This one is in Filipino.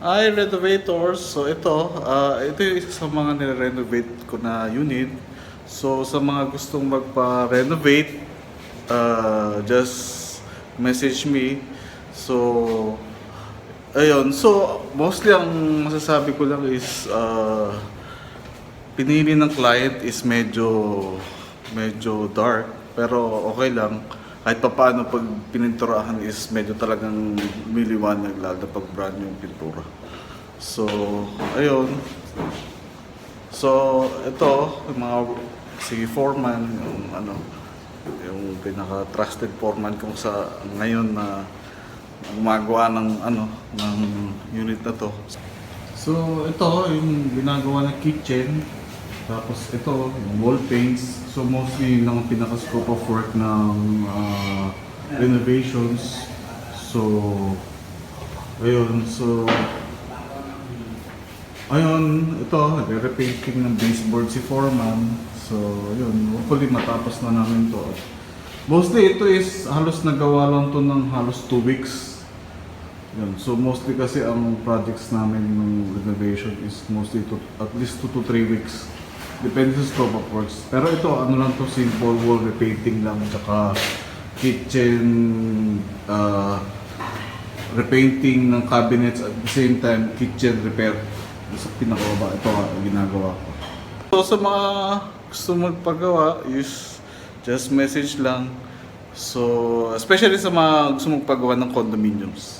Ay, renovators. So ito yung isa sa mga nire-renovate ko na unit. So sa mga gustong magpa-renovate, just message me. So ayun. So mostly ang masasabi ko lang is pinili ng client is medyo dark, pero okay lang. Kahit pa paano pag pininturahan is medyo talagang miliwanag lalo pag brand yung pintura. So, ayun. So, ito, yung mga si foreman, yung pinaka-trusted foreman kung sa ngayon na gumagawa ng unit na to. So, ito yung ginagawa ng kitchen. Tapos ito, yung wall paints. So mostly yun ang pinaka-scope of work ng renovations. So, ayun. So, ayun, ito, repainting ng baseboard si foreman. So, yun, hopefully matapos na namin to. Mostly ito is halos nagawa lang to ng halos 2 weeks. Yun. So mostly kasi ang projects namin ng renovation is mostly at least 2 to 3 weeks. Depende sa scope of works. Pero ito, ano lang to, simple wall repainting lang, tsaka kitchen repainting ng cabinets at the same time kitchen repair. Sa pinakababa, ito ang ginagawa ko. So sa mga gusto magpagawa is just message lang. So especially sa mga gusto magpagawa ng condominiums.